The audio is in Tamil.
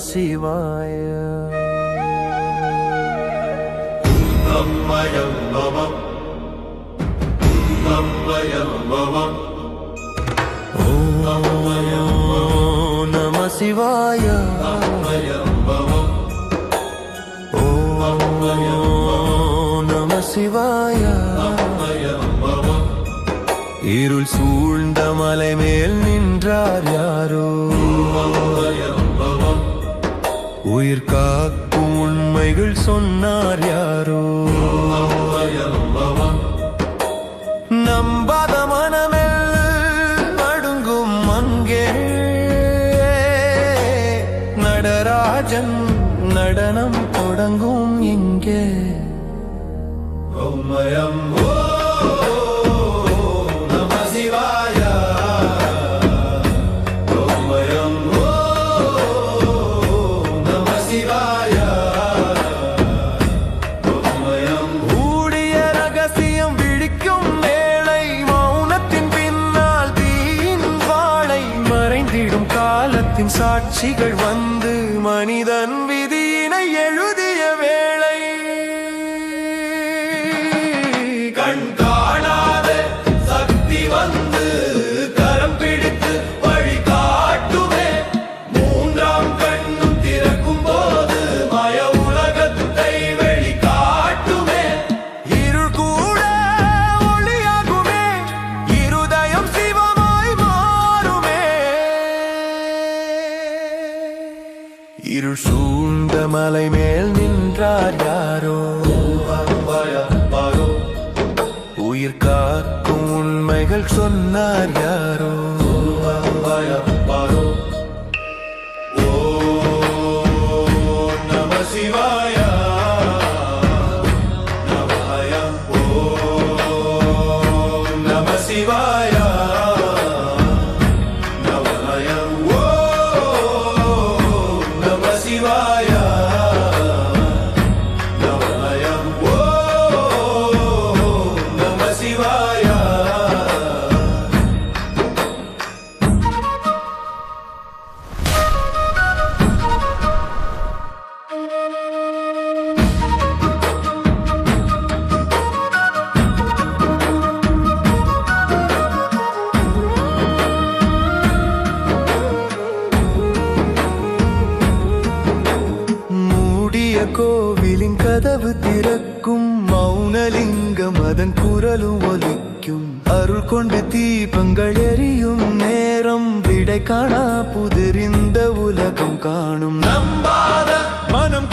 சிவாய. ஓம் நம சிவாய. ஓம் நம சிவாய. இருள் சூழ்ந்த மலை மேல் நின்றார் யாரோ, உயிர் காக்கும் உண்மைகள் சொன்னார் யாரோ. நம்பாத மனமெல் நடுங்கும் அங்கே, நடராஜன் நடனம் தொடங்கும் இங்கே. காலத்தின் சாட்சிகள் வந்து மனிதன் விதியினை எழுதிய வேளை, கண் காணாத சக்தி வந்து கரம் பிடித்து வழி காட்டுமே. மூன்றாம் கண்ணும் திறக்கும் போது மய உலகத்தை வெளி காட்டுமே. இருள் கூட ஒளியாகுமே, இருதயம் சிவமாய் மாறுமே. இருள் சூழ்ந்த மலை மேல் நின்றார் யாரோ, உயிர் காக்கும் உண்மைகள் சொன்னார் யாரோ. ஓம் நம சிவாய. ஓம் நம சிவாய. கோவிலின் கதவு திறக்கும், மௌனலிங்கம் அதன் குரலும் ஒலிக்கும். அருள் கொண்டு தீபங்கள் எரியும் நேரம், விடை காணா புதிரிந்த உலகம் காணும். நம்பாத மனம்